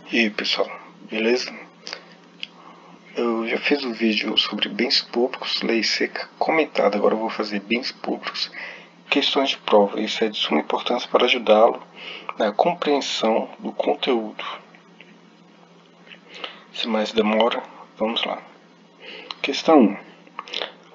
E aí pessoal, beleza? Eu já fiz um vídeo sobre bens públicos, lei seca comentada, agora eu vou fazer bens públicos, questões de prova. Isso é de suma importância para ajudá-lo na compreensão do conteúdo. Sem mais demora, vamos lá. Questão 1.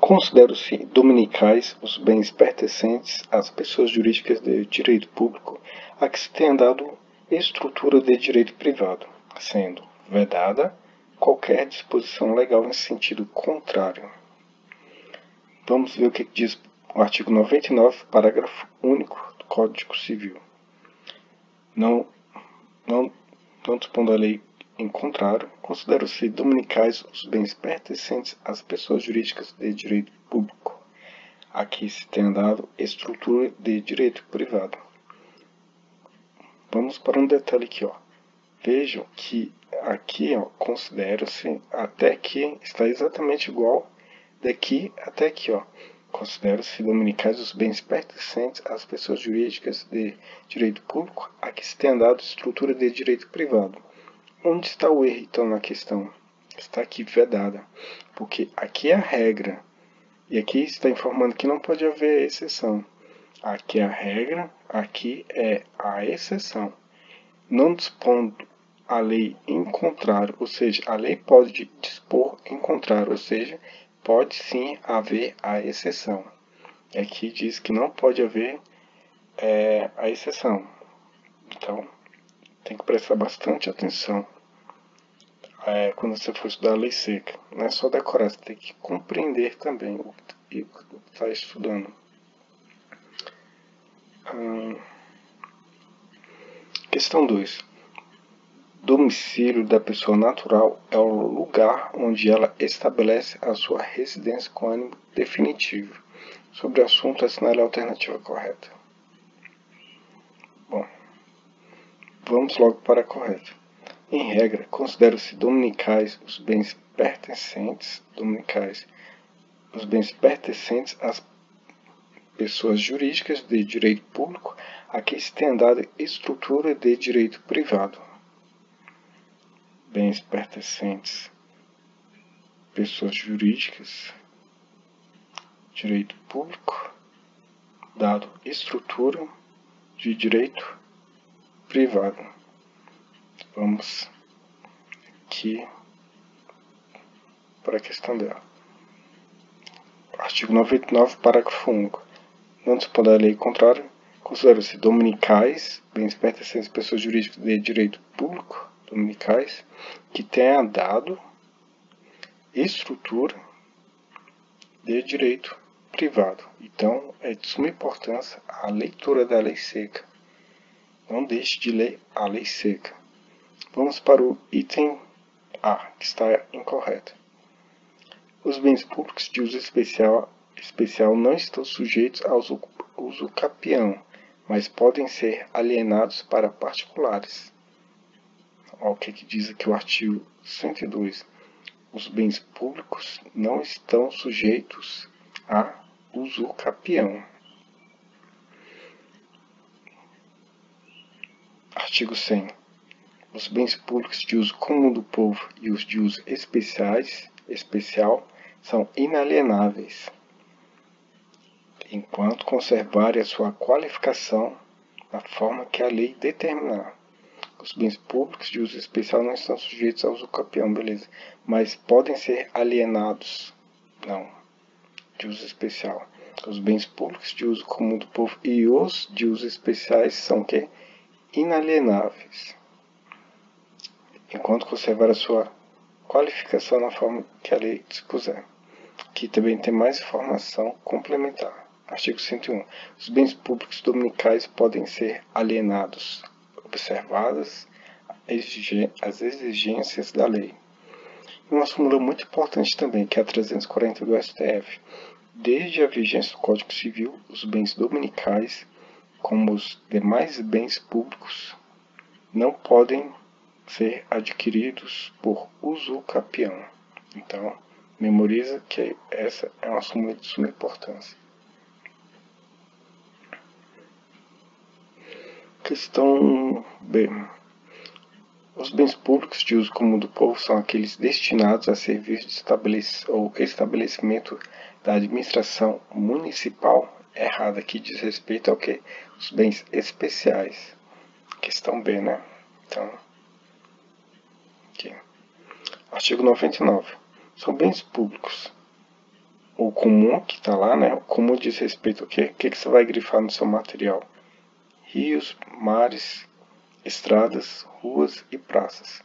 Considero-se dominicais os bens pertencentes às pessoas jurídicas de direito público a que se tenha dado estrutura de direito privado, sendo vedada qualquer disposição legal em sentido contrário. Vamos ver o que diz o artigo 99, parágrafo único do Código Civil. Não dispondo a lei em contrário, considero-se dominicais os bens pertencentes às pessoas jurídicas de direito público, a que se tenha dado estrutura de direito privado. Vamos para um detalhe aqui, ó. Vejam que aqui, ó, considera-se até aqui está exatamente igual daqui até aqui, ó. Considera-se dominicais os bens pertencentes às pessoas jurídicas de direito público a que se tenha dado estrutura de direito privado. Onde está o erro, então, na questão? Está aqui vedada, porque aqui é a regra, e aqui está informando que não pode haver exceção. Aqui é a regra, aqui é a exceção. Não dispondo a lei em contrário, ou seja, a lei pode dispor em contrário, ou seja, pode sim haver a exceção. Aqui diz que não pode haver a exceção. Então, tem que prestar bastante atenção quando você for estudar a lei seca. Não é só decorar, você tem que compreender também o que está estudando. Questão 2. Domicílio da pessoa natural é o lugar onde ela estabelece a sua residência com ânimo definitivo. Sobre o assunto, assinale a alternativa correta. Bom, vamos logo para a correta. Em regra, considera-se dominicais os bens pertencentes às pessoas jurídicas de direito público a que se tenha dado estrutura de direito privado. Bens pertencentes pessoas jurídicas, direito público, dado estrutura de direito privado. Vamos aqui para a questão dela. Artigo 99, parágrafo único. Não dispõe da lei contrária, consideram-se dominicais, bens pertencentes a pessoas jurídicas de direito público, dominicais, que tenha dado estrutura de direito privado. Então, é de suma importância a leitura da lei seca. Não deixe de ler a lei seca. Vamos para o item A, que está incorreto. Os bens públicos de uso especial não estão sujeitos ao uso capião, mas podem ser alienados para particulares. Olha o que diz aqui o artigo 102. Os bens públicos não estão sujeitos a uso capião. Artigo 100. Os bens públicos de uso comum do povo e os de uso especial são inalienáveis, enquanto conservarem a sua qualificação na forma que a lei determinar. Os bens públicos de uso especial não estão sujeitos ao uso capião, beleza, mas podem ser alienados, não, de uso especial. Os bens públicos de uso comum do povo e os de uso especiais são que? Inalienáveis, enquanto conservar a sua qualificação na forma que a lei dispuser. Aqui também tem mais informação complementar. Artigo 101. Os bens públicos dominicais podem ser alienados, observadas as exigências da lei. E uma súmula muito importante também, que é a 340 do STF. Desde a vigência do Código Civil, os bens dominicais, como os demais bens públicos, não podem ser adquiridos por uso capião. Então, memoriza que essa é uma súmula de suma importância. Questão B. Os bens públicos de uso comum do povo são aqueles destinados a servir de ou estabelecimento da administração municipal. Errado aqui diz respeito ao que? Os bens especiais. Questão B, né? Então, aqui. Artigo 99. São bens públicos. O comum que está lá, né? O comum diz respeito ao quê? O que você vai grifar no seu material? Rios, mares, estradas, ruas e praças.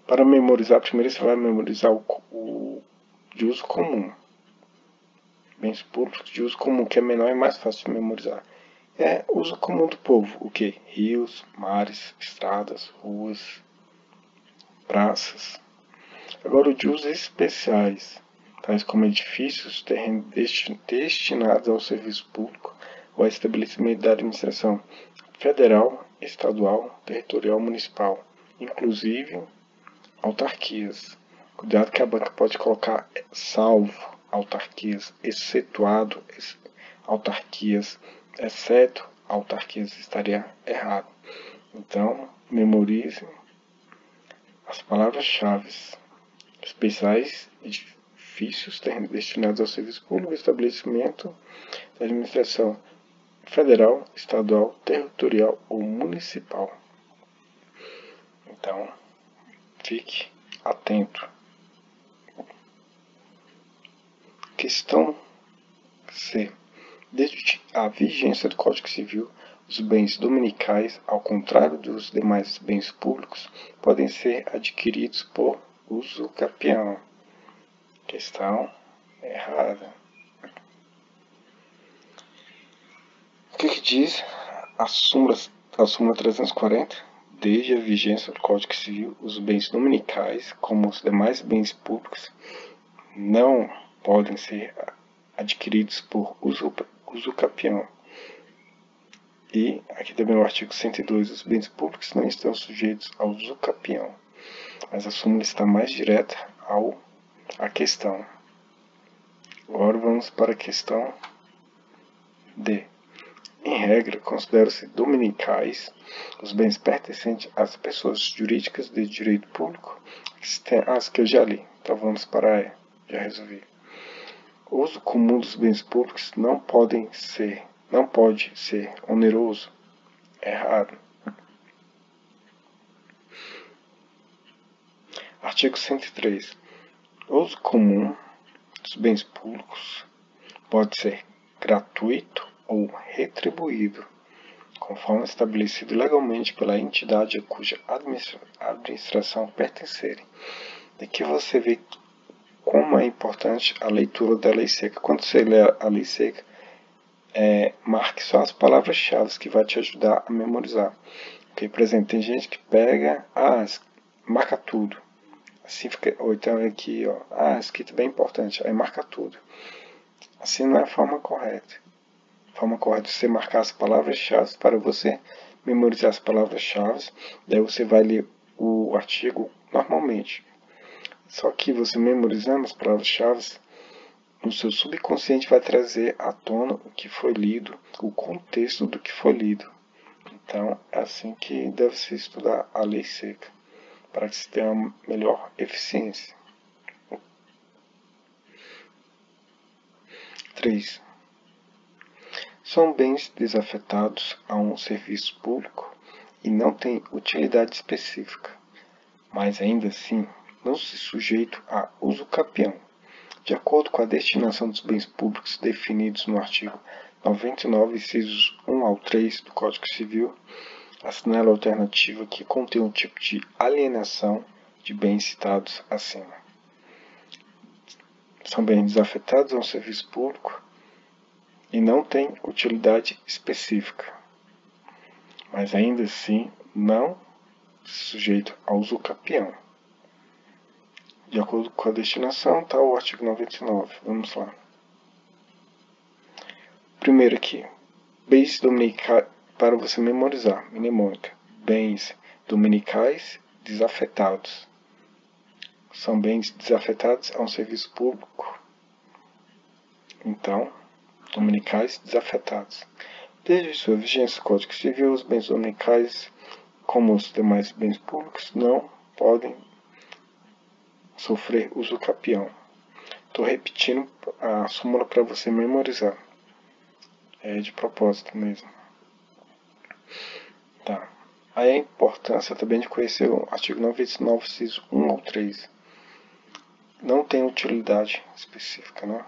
Para memorizar, primeiro você vai memorizar o de uso comum. Bens públicos de uso comum, que é menor e mais fácil de memorizar. É uso comum do povo. O que? Rios, mares, estradas, ruas, praças. Agora o de usos especiais, tais como edifícios, terrenos destinados ao serviço público ou ao estabelecimento da administração federal, estadual, territorial, municipal, inclusive autarquias. Cuidado que a banca pode colocar salvo autarquias, excetuado autarquias, exceto autarquias, estaria errado. Então, memorize as palavras-chave. Especiais, edifícios, terrenos destinados ao serviço público, estabelecimento da administração federal, estadual, territorial ou municipal. Então, fique atento. Questão C. Desde a vigência do Código Civil, os bens dominicais, ao contrário dos demais bens públicos, podem ser adquiridos por uso capião. Questão errada. O que diz a súmula 340? Desde a vigência do Código Civil, os bens dominicais, como os demais bens públicos, não podem ser adquiridos por uso capião. E aqui também no artigo 102, os bens públicos não estão sujeitos ao uso capião. Mas a súmula está mais direta à questão. Agora vamos para a questão D. Em regra, consideram-se dominicais os bens pertencentes às pessoas jurídicas de direito público, as que eu já li. Então vamos para E. Já resolvi. O uso comum dos bens públicos não pode ser oneroso. Errado. Artigo 103. O uso comum dos bens públicos pode ser gratuito ou retribuído, conforme estabelecido legalmente pela entidade a cuja administração pertencerem. Daqui você vê como é importante a leitura da lei seca. Quando você lê a lei seca, marque só as palavras-chave que vai te ajudar a memorizar. Porque, por exemplo, tem gente que pega, marca tudo. Assim fica, ou então aqui, escrito bem importante, aí marca tudo. Assim não é a forma correta. A forma correta é você marcar as palavras-chave para você memorizar as palavras-chave. Daí você vai ler o artigo normalmente. Só que você memorizando as palavras-chave, no seu subconsciente vai trazer à tona o que foi lido, o contexto do que foi lido. Então, é assim que deve se estudar a lei seca, para que se tenha uma melhor eficiência. 3. São bens desafetados a um serviço público e não têm utilidade específica, mas ainda assim não se sujeitam a uso capião, de acordo com a destinação dos bens públicos definidos no artigo 99, incisos 1 ao 3 do Código Civil. Assinale a alternativa que contém um tipo de alienação de bens citados acima. São bens desafetados a um serviço público e não têm utilidade específica, mas ainda assim não se sujeitam ao uso capião. De acordo com a destinação, está o artigo 99. Vamos lá. Primeiro aqui, bens dominicais, para você memorizar, mnemônica. Bens dominicais desafetados. São bens desafetados a um serviço público. Então, dominicais desafetados. Desde sua vigência, o Código Civil, os bens dominicais como os demais bens públicos, não podem sofrer uso capião. Estou repetindo a súmula para você memorizar. É de propósito mesmo. Tá. Aí a importância também de conhecer o artigo 99, inciso 1 ou 3. Não tem utilidade específica, né?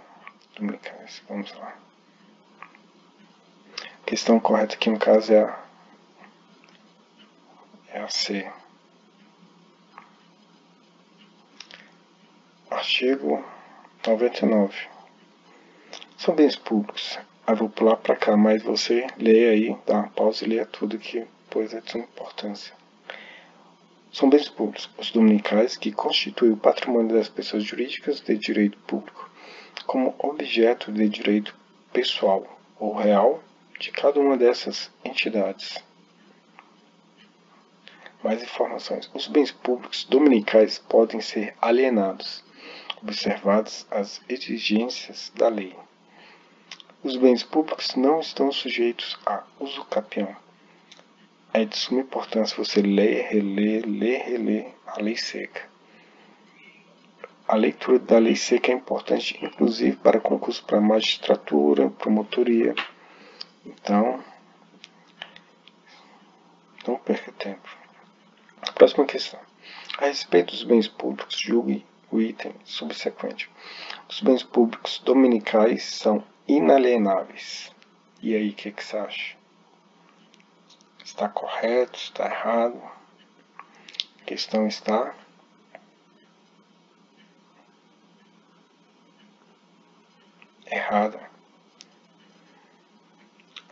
Dominicais. Vamos lá. A questão correta aqui no caso é a C. Artigo 99. São bens públicos. Aí vou pular para cá, mas você lê aí, dá uma pausa e lê tudo que pois é de sua importância. São bens públicos os dominicais que constituem o patrimônio das pessoas jurídicas de direito público como objeto de direito pessoal ou real de cada uma dessas entidades. Mais informações. Os bens públicos dominicais podem ser alienados, observadas as exigências da lei. Os bens públicos não estão sujeitos a uso capião. É de suma importância você ler, reler a lei seca. A leitura da lei seca é importante, inclusive para concurso para magistratura, promotoria. Então, não perca tempo. Próxima questão. A respeito dos bens públicos, julgue o item subsequente. Os bens públicos dominicais são inalienáveis. E aí, o que você acha? Está correto? Está errado? A questão está errada.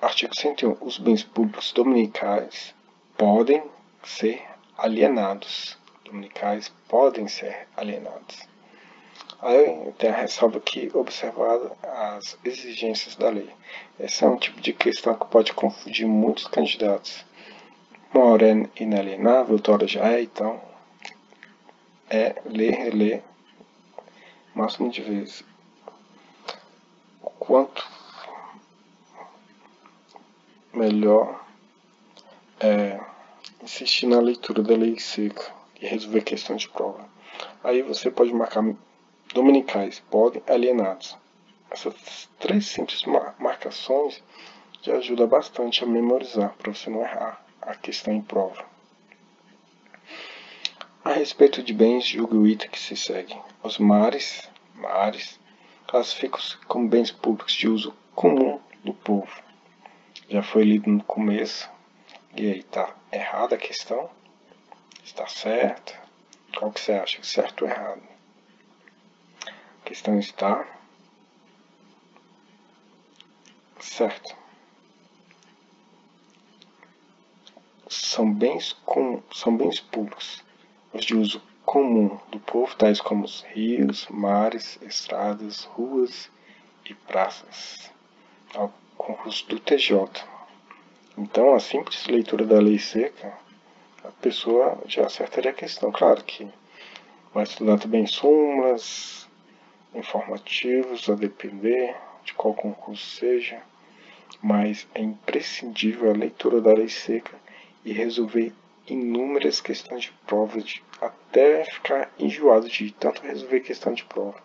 Artigo 101. Os bens públicos dominicais podem ser alienados. Dominicais podem ser alienados. Aí tem a ressalva aqui, observada as exigências da lei. Esse é um tipo de questão que pode confundir muitos candidatos. Uma hora é inalienável, outra hora já é, então é ler, reler, máximo de vezes. O quanto melhor é insistir na leitura da lei seca e resolver questão de prova. Aí você pode marcar dominicais, podem, alienados. Essas três simples marcações já ajudam bastante a memorizar, para você não errar a questão em prova. A respeito de bens, julgue o item que se segue. Os mares classificam-se como bens públicos de uso comum do povo. Já foi lido no começo. E aí, tá errada a questão? Está certa? Qual que você acha? Certo ou errado? A questão está certo. São bens públicos, os de uso comum do povo, tais como os rios, mares, estradas, ruas e praças, ao concurso do TJ. Então, a simples leitura da lei seca, a pessoa já acertaria a questão. Claro que vai estudar também súmulas, informativos, a depender de qual concurso seja, mas é imprescindível a leitura da lei seca e resolver inúmeras questões de prova até ficar enjoado de tanto resolver questão de prova.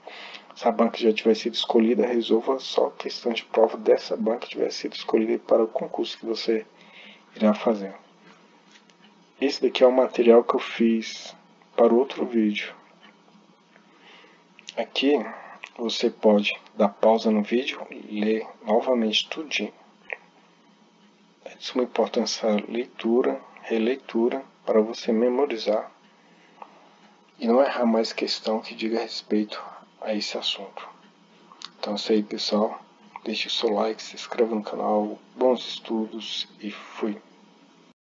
Se a banca já tiver sido escolhida, resolva só questão de prova dessa banca que tiver sido escolhida para o concurso que você irá fazer. Esse daqui é o material que eu fiz para outro vídeo. Aqui você pode dar pausa no vídeo e ler novamente tudinho. É de suma importância a leitura, releitura, para você memorizar e não errar mais questão que diga respeito a esse assunto. Então é isso aí, pessoal. Deixe o seu like, se inscreva no canal, bons estudos e fui!